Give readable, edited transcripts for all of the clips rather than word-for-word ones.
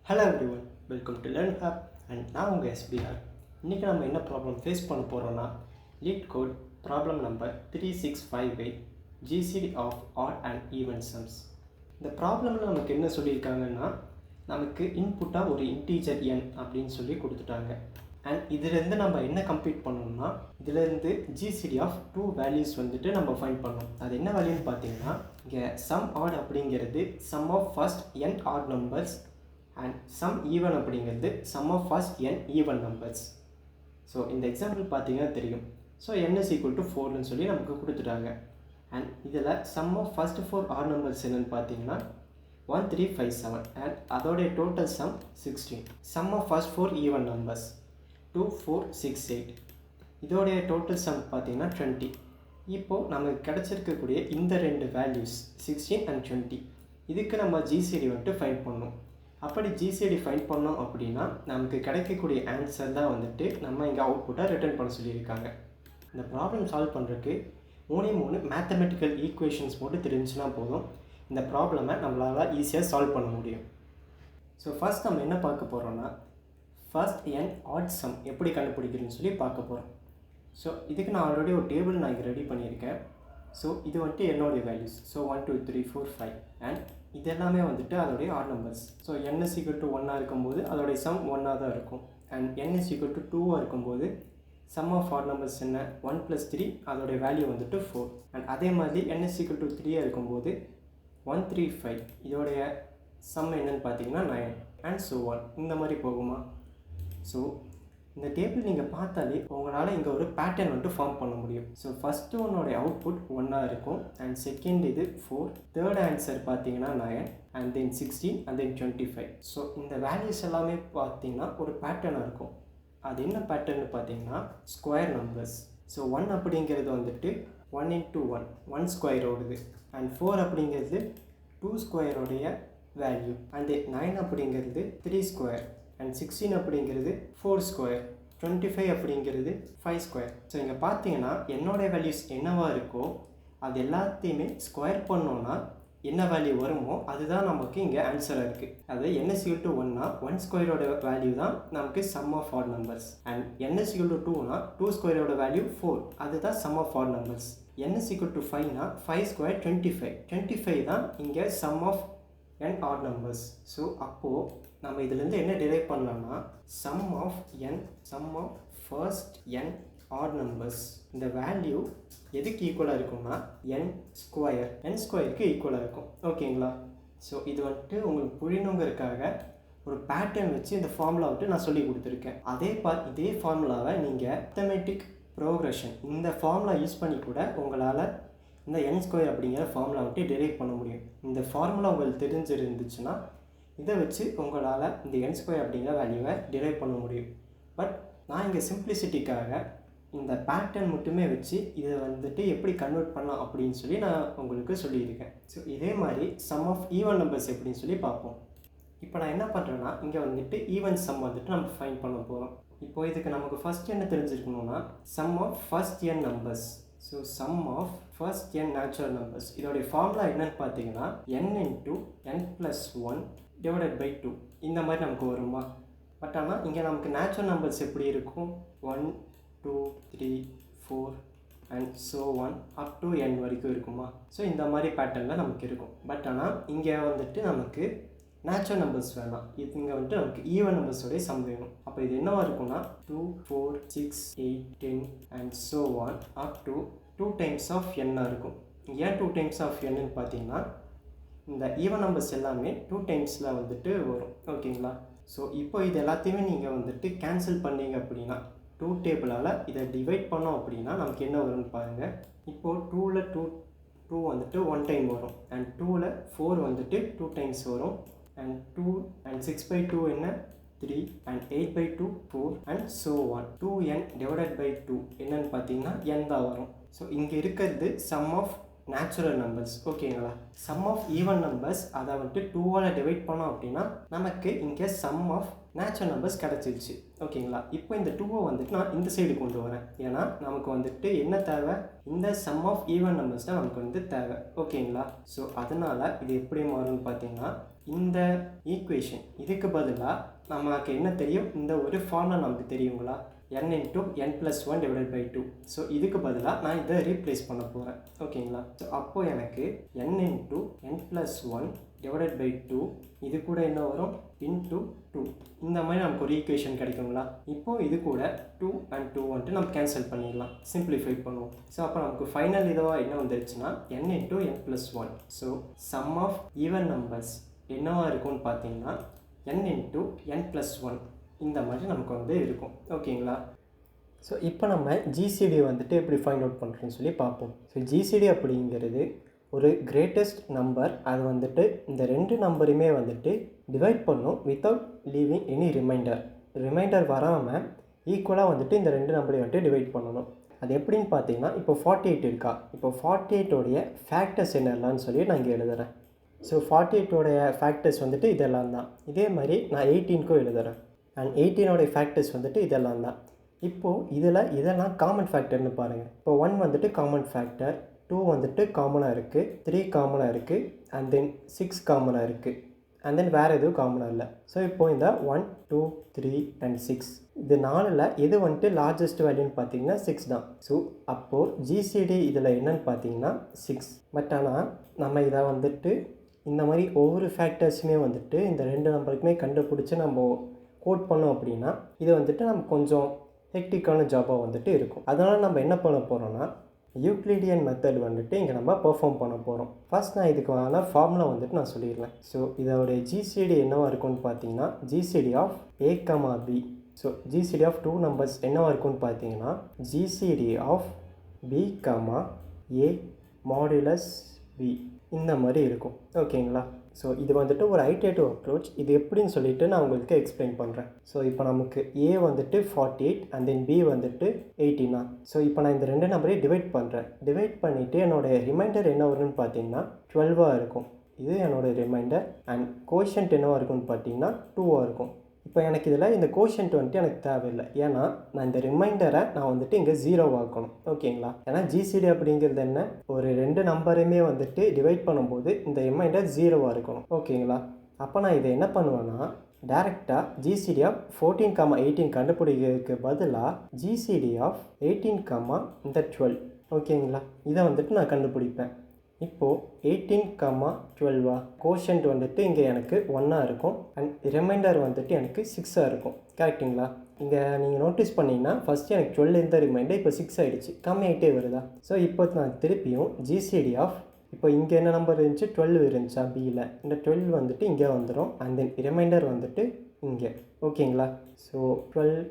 Hello everyone, welcome to learn hub and நான் உங்கள் SPR. இன்றைக்கி நம்ம என்ன ப்ராப்ளம் ஃபேஸ் பண்ண போகிறோன்னா LeetCode problem number 3658 GCD of odd and even sums. இந்த ப்ராப்ளமில் நமக்கு என்ன சொல்லியிருக்காங்கன்னா, நமக்கு இன்புட்டாக ஒரு இன்டீஜர் என் அப்படின்னு சொல்லி கொடுத்துட்டாங்க. அண்ட் இதிலேருந்து நம்ம என்ன கம்ப்ளீட் பண்ணணும்னா, இதிலேருந்து ஜிசிடி ஆஃப் 2 வேல்யூஸ் வந்துட்டு நம்ம ஃபைண்ட் பண்ணணும். அது என்ன வேல்யூன்னு பார்த்தீங்கன்னா, இங்கே சம் ஆட் அப்படிங்கிறது sum of first n odd numbers and sum even அப்படிங்கிறது sum of first n even numbers. So இந்த எக்ஸாம்பிள் பார்த்தீங்கன்னா தெரியும். So n is equal to 4ன்னு சொல்லி நமக்கு கொடுத்துட்டாங்க. அண்ட் இதில் sum of first 4 odd numbers என்னென்னு பார்த்தீங்கன்னா 1357 அண்ட் அதோடைய total sum 16. Sum of first 4 even numbers 2468, இதோடைய டோட்டல் சம் பார்த்தீங்கன்னா 20. இப்போது நமக்கு கிடச்சிருக்கக்கூடிய இந்த ரெண்டு வேல்யூஸ் 16 அண்ட் 20, இதுக்கு நம்ம ஜிசிடி வந்துட்டு ஃபைண்ட் பண்ணணும். அப்படி ஜிசிடி ஃபைண்ட் பண்ணோம் அப்படின்னா நமக்கு கிடைக்கக்கூடிய ஆன்சர் தான் வந்துட்டு நம்ம இங்கே அவுட்புட்டாக ரிட்டர்ன் பண்ண சொல்லியிருக்காங்க. இந்த ப்ராப்ளம் சால்வ் பண்ணுறதுக்கு 3 மேத்தமெட்டிக்கல் ஈக்குவேஷன்ஸ் மட்டும் தெரிஞ்சுன்னா போதும், இந்த ப்ராப்ளமை நம்மளால் ஈஸியாக சால்வ் பண்ண முடியும். ஸோ ஃபர்ஸ்ட் நம்ம என்ன பார்க்க போகிறோன்னா, ஃபர்ஸ்ட் என் ஆட் சம் எப்படி கண்டுபிடிக்கிறதுன்னு சொல்லி பார்க்க போகிறோம். ஸோ இதுக்கு நான் ஆல்ரெடி ஒரு டேபிள் நான் இங்கே ரெடி பண்ணியிருக்கேன். ஸோ இது வந்துட்டு என்னுடைய வேல்யூஸ். ஸோ 1 2 3 4 5 அண்ட் இது எல்லாமே வந்துட்டு அதோடைய add numbers. So n is equal to 1 இருக்கும்போது அதோடைய சம் 1 தான் இருக்கும். And n is equal to 2 இருக்கும்போது சம் ஆஃப் ஆட் நம்பர்ஸ் என்ன 1 + 3, அதோடைய வேல்யூ வந்துட்டு 4. அண்ட் அதே மாதிரி n is equal to 3 இருக்கும்போது 135, இதோடைய சம் என்னன்னு பார்த்தீங்கன்னா 9 அண்ட் ஸோ 1 இந்த மாதிரி போகுமா. ஸோ இந்த டேபிள் நீங்கள் பார்த்தாலே உங்களால் இங்கே ஒரு பேட்டர்ன் வந்துட்டு ஃபார்ம் பண்ண முடியும். ஸோ ஃபஸ்ட்டு ஒன்னோடைய அவுட்புட் 1 இருக்கும் அண்ட் செகண்ட் இது 4, தேர்ட் ஆன்சர் பார்த்தீங்கன்னா 9 and then 16 and then 25. So இந்த வேல்யூஸ் எல்லாமே பார்த்தீங்கன்னா ஒரு பேட்டர்னாக இருக்கும். அது என்ன பேட்டர்ன்னு பார்த்தீங்கன்னா ஸ்கொயர் நம்பர்ஸ். ஸோ 1 அப்படிங்கிறது வந்துட்டு 1 × 1 ஸ்கொயரோடுது அண்ட் 4 அப்படிங்கிறது 2 ஸ்கொயரோடைய வேல்யூ அண்ட் தென் 9 அப்படிங்கிறது 3 ஸ்கொயர் அண்ட் 16 அப்படிங்கிறது 4 ஸ்கொயர், 25 அப்படிங்கிறது 5 ஸ்கொயர். ஸோ இங்கே பார்த்தீங்கன்னா என்னோடய வேல்யூஸ் என்னவா இருக்கோ அது எல்லாத்தையுமே ஸ்கொயர் பண்ணோன்னா என்ன வேல்யூ வருமோ அதுதான் நமக்கு இங்கே ஆன்சராக இருக்குது. அது n is equal to 1னா 1 ஸ்கொயரோட வேல்யூ தான் நமக்கு sum of odd numbers. And n is equal to 2னா 2 ஸ்கொயரோட வேல்யூ 4, அதுதான் sum of odd numbers. n is equal to 5னா 5 ஸ்கொயர் 25 தான் இங்கே sum of n odd numbers. So அப்போது நம்ம இதிலேருந்து என்ன டிரைவ் பண்ணலாம்னா sum of first n odd numbers, இந்த வேல்யூ எதுக்கு ஈக்குவலாக இருக்கும்னா n ஸ்கொயருக்கு ஈக்குவலாக இருக்கும். ஓகேங்களா. ஸோ இது வந்துட்டு உங்களுக்கு புரியணுங்கிறதுக்காக ஒரு பேட்டர்ன் வச்சு இந்த ஃபார்முலா வந்துட்டு நான் சொல்லி கொடுத்துருக்கேன். இதே ஃபார்முலாவை நீங்கள் மேத்தமெட்டிக் ப்ரோக்ரஷன் இந்த ஃபார்முலா யூஸ் பண்ணி கூட உங்களால் இந்த n ஸ்கொயர் அப்படிங்கிற ஃபார்முலா வந்துட்டு டிரைவ் பண்ண முடியும். இந்த ஃபார்முலா உங்களுக்கு தெரிஞ்சிருந்துச்சுன்னா இதை வச்சு உங்களால் இந்த n ஸ்கொயர் அப்படிங்கிற வேல்யூவை டிரைவ் பண்ண முடியும். பட் நான் இங்கே சிம்பிளிசிட்டிக்காக இந்த பேட்டர்ன் மட்டுமே வச்சு இதை வந்துட்டு எப்படி கன்வெர்ட் பண்ணலாம் அப்படின்னு சொல்லி நான் உங்களுக்கு சொல்லியிருக்கேன். ஸோ இதே மாதிரி சம் ஆஃப் ஈவன் நம்பர்ஸ் எப்படின்னு சொல்லி பார்ப்போம். இப்போ நான் என்ன பண்ணுறேன்னா இங்கே வந்துட்டு ஈவன் சம் வந்துட்டு நம்ம ஃபைண்ட் பண்ண போகிறோம். இப்போ இதுக்கு நமக்கு ஃபர்ஸ்ட் என்ன தெரிஞ்சிருக்கணும்னா sum of first n numbers. So sum of first n natural numbers, இதோடைய ஃபார்முலா என்னன்னு பார்த்தீங்கன்னா n × n + 1 டிவைடட் பை 2 இந்த மாதிரி நமக்கு வருமா. பட் ஆனால் இங்கே நமக்கு நேச்சுரல் நம்பர்ஸ் எப்படி இருக்கும் 1 2 3 4 and so 1 up to n வரைக்கும் இருக்குமா. ஸோ இந்த மாதிரி பேட்டர்னில் நமக்கு இருக்கும். பட் ஆனால் இங்கே வந்துட்டு நமக்கு நேச்சுரல் நம்பர்ஸ் வேணாம், இது இங்கே வந்துட்டு நமக்கு ஈவன் நம்பர்ஸோடைய சம் வேணும். அப்போ இது என்னவா இருக்கும்னா 2 4 6 8 10 and so 1 up to 2 times of n இருக்கும். ஏன் 2 டைம்ஸ் ஆஃப் nன்னு பார்த்தீங்கன்னா இந்த ஈவன் நம்பர்ஸ் எல்லாமே 2 டைம்ஸில் வந்துட்டு வரும். ஓகேங்களா. ஸோ இப்போ இது எல்லாத்தையுமே நீங்கள் வந்துட்டு கேன்சல் பண்ணீங்க அப்படின்னா 2 டேபிளால் இதை டிவைட் பண்ணோம் அப்படின்னா நமக்கு என்ன வரும்னு பாருங்கள். இப்போது 2ல் 2 வந்துட்டு 1 டைம் வரும் அண்ட் 2ல் 4 வந்துட்டு 2 டைம்ஸ் வரும் அண்ட் 2 அண்ட் 6/2 என்ன 3 and 8/2 4 and so 1 2n divided by 2 என்னன்னு பார்த்தீங்கன்னா n தான் வரும். ஸோ இங்கே இருக்கிறது சம் ஆஃப் நேச்சுரல் நம்பர்ஸ். ஓகேங்களா. சம் ஆஃப் ஈவன் நம்பர்ஸ் அதை வந்துட்டு 2ஆல் டிவைட் பண்ணோம் அப்படின்னா நமக்கு இங்கே சம் ஆஃப் நேச்சுரல் நம்பர்ஸ் கிடச்சிருச்சு. ஓகேங்களா. இப்போ இந்த 2வை வந்துட்டு நான் இந்த சைடு கொண்டு வரேன். ஏன்னா நமக்கு வந்துட்டு என்ன தேவை, இந்த சம் ஆஃப் ஈவன் நம்பர்ஸ் தான் நமக்கு வந்து தேவை. ஓகேங்களா. ஸோ அதனால் இது எப்படி மாறும்னு பார்த்தீங்கன்னா இந்த ஈக்குவேஷன் இதுக்கு பதிலாக நமக்கு என்ன தெரியும், இந்த ஒரு ஃபார்முலா நமக்கு தெரியுங்களா, n into n plus 1 divided by 2. So இதுக்கு பதிலாக நான் இதை ரீப்ளேஸ் பண்ண போகிறேன். ஓகேங்களா. ஸோ அப்போது எனக்கு n into n plus 1 divided by 2 இது கூட என்ன வரும் into 2. இந்த மாதிரி நமக்கு ஒரு ஈக்குவேஷன் கிடைக்குங்களா. இப்போது இது கூட 2 and 2 வந்துட்டு நம்ம கேன்சல் பண்ணிடலாம், சிம்பிளிஃபை பண்ணுவோம். ஸோ அப்போ நமக்கு ஃபைனல் இதுவாக என்ன வந்துருச்சுன்னா n into n plus 1. So sum of even numbers என்னவாக இருக்கும்னு பார்த்தீங்கன்னா n into n plus 1 இந்த மாதிரி நமக்கு வந்து இருக்கும். ஓகேங்களா. ஸோ இப்போ நம்ம ஜிசிடி வந்துட்டு எப்படி ஃபைண்ட் அவுட் பண்ணுறோன்னு சொல்லி பார்ப்போம். ஸோ ஜிசிடி அப்படிங்கிறது ஒரு கிரேட்டஸ்ட் நம்பர். அது வந்துட்டு இந்த ரெண்டு நம்பரையுமே வந்துட்டு டிவைட் பண்ணும் வித்தவுட் லீவிங் எனி ரிமைண்டர் வராமல் ஈக்குவலாக வந்துட்டு இந்த ரெண்டு நம்பரையும் வந்துட்டு டிவைட் பண்ணணும். அது எப்படின்னு பார்த்தீங்கன்னா இப்போ 48 இருக்கா, இப்போ 48ஓடைய ஃபேக்டர்ஸ் என்னெல்லாம்னு சொல்லி நான் இங்கே எழுதுகிறேன். ஸோ 48ஓடைய ஃபேக்டர்ஸ் வந்துட்டு இதெல்லாம் தான். இதே மாதிரி நான் 18க்கும் எழுதுகிறேன். அண்ட் 18ஓடைய ஃபேக்டர்ஸ் வந்துட்டு இதெல்லாம் தான். இப்போது இதில் இதெல்லாம் காமன் ஃபேக்டர்னு பாருங்கள். இப்போ 1 வந்துட்டு காமன் ஃபேக்டர், 2 வந்துட்டு காமனாக இருக்குது, 3 காமனாக இருக்குது, அண்ட் தென் 6 காமனாக இருக்குது, அண்ட் தென் வேறு எதுவும் காமனாக இல்லை. ஸோ இப்போது இந்த 1 2 3 அண்ட் 6 இது 4ல் எது வந்துட்டு லார்ஜஸ்ட் வேல்யூன்னு பார்த்தீங்கன்னா 6 தான். ஸோ அப்போது ஜிசிடி இதில் என்னன்னு பார்த்தீங்கன்னா 6. பட் ஆனால் நம்ம இதை வந்துட்டு இந்த மாதிரி ஒவ்வொரு ஃபேக்டர்ஸுமே வந்துட்டு இந்த ரெண்டு நம்பருக்குமே கண்டுபிடிச்சி நம்ம கோட் பண்ணோம் அப்படின்னா இது வந்துட்டு நம்ம கொஞ்சம் ஹெக்டிக்கான ஜாபாக வந்துட்டு இருக்கும். அதனால் நம்ம என்ன பண்ண போகிறோம்னா யூக்ளிடியன் மெத்தட் வந்துட்டு இங்கே நம்ம பெர்ஃபார்ம் பண்ண போகிறோம். ஃபர்ஸ்ட் நான் இதுக்கான ஃபார்முலா வந்துட்டு நான் சொல்லிடுறேன். ஸோ இதோடைய ஜிசிடி என்னவாக இருக்கும்னு பார்த்தீங்கன்னா GCD of a, b. So GCD of 2 numbers என்னவாக இருக்கும்னு பார்த்தீங்கன்னா GCD of b, a modulus b இந்த மாதிரி இருக்கும். ஓகேங்களா. ஸோ இது வந்துட்டு ஒரு ஐட்டரேட்டிவ் அப்ரோச். இது எப்படின்னு சொல்லிட்டு நான் உங்களுக்கு எக்ஸ்பிளைன் பண்ணுறேன். ஸோ இப்போ நமக்கு ஏ வந்துட்டு 48 அண்ட் தென் பி வந்துட்டு 18. ஸோ இப்போ நான் இந்த ரெண்டு நம்பரையும் டிவைட் பண்ணுறேன். டிவைட் பண்ணிவிட்டு என்னோடய ரிமைண்டர் என்ன வரும்னு பார்த்தீங்கன்னா 12 இருக்கும். இது என்னோடய ரிமைண்டர். அண்ட் கோஷன்ட் என்னவாக இருக்கும்னு பார்த்தீங்கன்னா 2 இருக்கும். இப்போ எனக்கு இதில் இந்த கோஷன்ட் வந்துட்டு எனக்கு தேவையில்லை, ஏன்னா நான் இந்த ரிமைண்டரை நான் வந்துட்டு இங்கே 0 ஆக்கணும். ஓகேங்களா. ஏன்னா ஜிசிடி அப்படிங்கிறது என்ன, ஒரு ரெண்டு நம்பரையுமே வந்துட்டு டிவைட் பண்ணும்போது இந்த ரிமைண்டர் 0 இருக்கணும். ஓகேங்களா. அப்போ நான் இதை என்ன பண்ணுவேன்னா டேரெக்டாக ஜிசிடி ஆஃப் 14, 18 கண்டுபிடிக்கிறதுக்கு பதிலாக ஜிசிடி ஆஃப் 18, இந்த 12. ஓகேங்களா. இதை வந்துட்டு நான் கண்டுபிடிப்பேன். இப்போது 18, 12 கோஷன்ட் வந்துட்டு இங்கே எனக்கு 1 இருக்கும் அண்ட் ரிமைண்டர் வந்துட்டு எனக்கு 6 இருக்கும். கரெக்டுங்களா. இங்கே நீங்கள் நோட்டீஸ் பண்ணிங்கன்னா ஃபஸ்ட்டு எனக்கு 12 இருந்த ரிமைண்டர் இப்போ 6 ஆகிடுச்சு, கம்மியாகிட்டே வருதா. ஸோ இப்போ நான் திருப்பியும் ஜிசிடி ஆஃப் இப்போ இங்கே என்ன நம்பர் இருந்துச்சு 12 இருந்துச்சா பியில், இந்த 12 வந்துட்டு இங்கே வந்துடும் அண்ட் தென் ரிமைண்டர் வந்துட்டு இங்கே. ஓகேங்களா. ஸோ 12,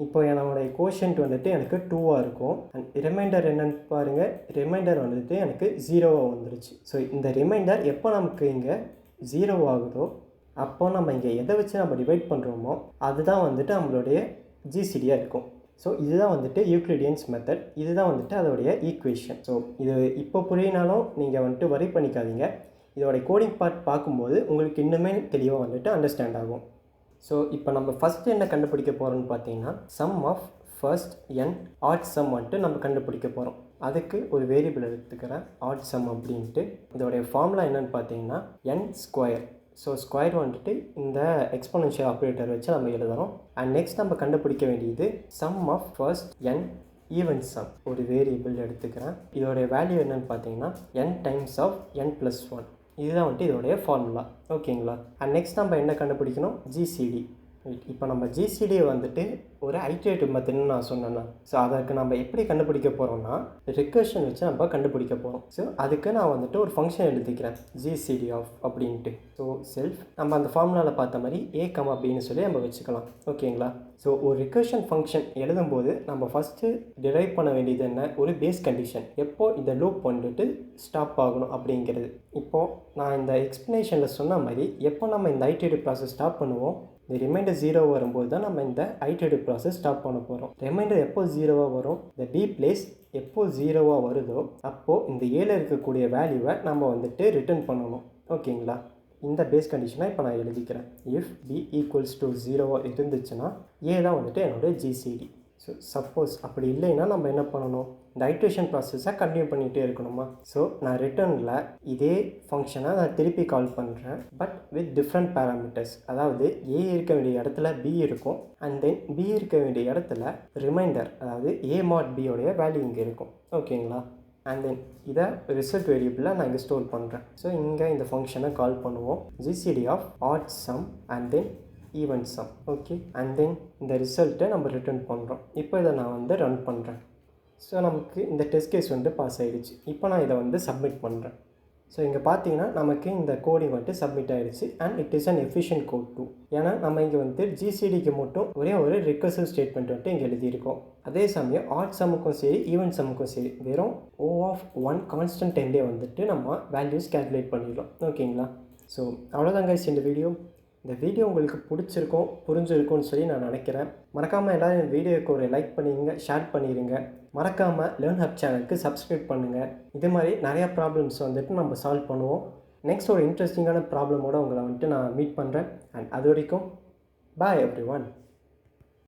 இப்போ என்னோடய கோஷன்ட் வந்துட்டு எனக்கு 2 இருக்கும் அண்ட் ரிமைண்டர் என்னன்னு பாருங்கள், ரிமைண்டர் வந்துட்டு எனக்கு 0 வந்துருச்சு. ஸோ இந்த ரிமைண்டர் எப்போ நமக்கு இங்கே 0 ஆகுதோ அப்போ நம்ம இங்கே எதை வச்சு நம்ம டிவைட் பண்ணுறோமோ அதுதான் வந்துட்டு நம்மளுடைய ஜிசிடியாக இருக்கும். ஸோ இதுதான் வந்துட்டு யூக்ளிடியன்ஸ் மெத்தட். இதுதான் வந்துட்டு அதோடைய ஈக்குவேஷன். ஸோ இது இப்போ புரியினாலும் நீங்கள் வந்துட்டு வரி பண்ணிக்காதீங்க. இதோடைய கோடிங் பார்ட் பார்க்கும்போது உங்களுக்கு இன்னுமே தெளிவாக வந்துட்டு அண்டர்ஸ்டாண்ட் ஆகும். ஸோ இப்போ நம்ம ஃபஸ்ட்டு என்ன கண்டுபிடிக்க போகிறோம்னு பார்த்தீங்கன்னா sum of first n odd sum வந்துட்டு நம்ம கண்டுபிடிக்க போகிறோம். அதுக்கு ஒரு வேரியபிள் எடுத்துக்கிறேன் ஆட் சம் அப்படின்ட்டு. இதோடைய ஃபார்முலா என்னென்னு பார்த்தீங்கன்னா n². ஸோ ஸ்கொயர் வந்துட்டு இந்த எக்ஸ்போனென்ஷியல் ஆப்ரேட்டர் வச்சு நம்ம எழுதுகிறோம். அண்ட் நெக்ஸ்ட் நம்ம கண்டுபிடிக்க வேண்டியது sum of first n even sum. ஒரு வேரியபிள் எடுத்துக்கிறேன். இதோடைய வேல்யூ என்னென்னு பார்த்தீங்கன்னா n டைம்ஸ் ஆஃப் n + 1. இதுதான் வந்துட்டு இதோடைய ஃபார்முலா. ஓகேங்களா. அண்ட் நெக்ஸ்ட் நம்ம என்ன கண்டுபிடிக்கணும் ஜிசிடி. இப்போ நம்ம ஜிசிடியை வந்துட்டு ஒரு ஐட்ரேட்டிவ் மெத்தட்னு நான் சொன்னேன்னா, ஸோ அதற்கு நம்ம எப்படி கண்டுபிடிக்க போகிறோம்னா ரெக்கர்ஷன் வச்சு நம்ம கண்டுபிடிக்க போகிறோம். ஸோ அதுக்கு நான் வந்துட்டு ஒரு ஃபங்க்ஷன் எழுதிக்கிறேன் ஜிசிடி ஆஃப் அப்படின்ட்டு. ஸோ செல்ஃப் நம்ம அந்த ஃபார்முலாவில் பார்த்த மாதிரி a, bன்னு சொல்லி நம்ம வச்சுக்கலாம். ஓகேங்களா. ஸோ ஒரு ரெக்கர்ஷன் ஃபங்க்ஷன் எழுதும்போது நம்ம ஃபஸ்ட்டு டிரைவ் பண்ண வேண்டியது என்ன, ஒரு பேஸ் கண்டிஷன், எப்போது இந்த லூப் வந்துட்டு ஸ்டாப் ஆகணும் அப்படிங்கிறது. இப்போது நான் இந்த எக்ஸ்ப்ளனேஷனில் சொன்ன மாதிரி எப்போ நம்ம இந்த ஐட்ரேட்டிவ் ப்ராசஸ் ஸ்டாப் பண்ணுவோம், இந்த ரிமைண்டர் 0 வரும்போது தான் நம்ம இந்த ஐட்ரேட்டிவ் ப்ராசஸ் ஸ்டாப் பண்ண போகிறோம். ரிமைண்டர் எப்போ 0 வரும், இந்த பி பிளேஸ் எப்போ 0 வருதோ அப்போது இந்த ஏல இருக்கக்கூடிய வேல்யூவை நம்ம வந்துட்டு ரிட்டர்ன் பண்ணணும். ஓகேங்களா. இந்த பேஸ் கண்டிஷனாக இப்போ நான் எழுதிக்கிறேன். இஃப் b = 0 இருந்துச்சுன்னா ஏ தான் வந்துட்டு என்னோடய ஜிசிடி. ஸோ சப்போஸ் அப்படி இல்லைன்னா நம்ம என்ன பண்ணணும், இந்த ஐட்ரேஷன் ப்ராசஸை கண்டினியூ பண்ணிகிட்டே இருக்கணுமா. ஸோ நான் ரிட்டர்னில் இதே ஃபங்க்ஷனை நான் திருப்பி கால் பண்ணுறேன், பட் வித் டிஃப்ரெண்ட் பேராமீட்டர்ஸ். அதாவது ஏ இருக்க வேண்டிய இடத்துல பி இருக்கும், அண்ட் தென் பி இருக்க வேண்டிய இடத்துல ரிமைண்டர், அதாவது ஏ மாட் பியோடைய வேல்யூ இங்கே இருக்கும். ஓகேங்களா. அண்ட் தென் இதை ரிசல்ட் வேரியபிளாக நான் இங்கே ஸ்டோர் பண்ணுறேன். ஸோ இங்கே இந்த ஃபங்க்ஷனை கால் பண்ணுவோம், GCD of odd sum and then even sum. Okay, and then இந்த ரிசல்ட்டை நம்ம ரிட்டர்ன் பண்ணுறோம். இப்போ இதை நான் வந்து ரன் பண்ணுறேன். ஸோ நமக்கு இந்த டெஸ்ட் கேஸ் வந்து பாஸ் ஆகிடுச்சு. இப்போ நான் இதை வந்து சப்மிட் பண்ணுறேன். ஸோ இங்கே பார்த்தீங்கன்னா நமக்கு இந்த கோடிங் வந்துட்டு சப்மிட் ஆகிடுச்சு, and it is an efficient code too. ஏன்னா நம்ம இங்கே வந்து ஜிசிடிக்கு மட்டும் ஒரே ஒரு ரிகர்சிவ் ஸ்டேட்மெண்ட் வந்துட்டு இங்கே எழுதியிருக்கோம். அதே சமயம் ஆட் சம்முக்கும் சரி ஈவன் சம்முக்கும் சரி வெறும் O of 1 கான்ஸ்டன்ட் டைம்லேயே வந்துட்டு நம்ம வேல்யூஸ் கேல்குலேட் பண்ணிடலாம். ஓகேங்களா. ஸோ அவ்வளோதான் கைஸ் இந்த வீடியோ. இந்த வீடியோ உங்களுக்கு பிடிச்சிருக்கும், புரிஞ்சிருக்கும்னு சொல்லி நான் நினைக்கிறேன். மறக்காமல் எல்லோரும் இந்த வீடியோக்கு ஒரு லைக் பண்ணிடுங்க, ஷேர் பண்ணிடுங்க. மறக்காமல் லேர்ன் ஹப் சேனலுக்கு சப்ஸ்கிரைப் பண்ணுங்கள். இது மாதிரி நிறையா ப்ராப்ளம்ஸ் வந்துட்டு நம்ம சால்வ் பண்ணுவோம். நெக்ஸ்ட் ஒரு இன்ட்ரெஸ்டிங்கான ப்ராப்ளமோடு உங்களை வந்துட்டு நான் மீட் பண்ணுறேன். அண்ட் அது வரைக்கும் பாய் எவ்ரி ஒன்.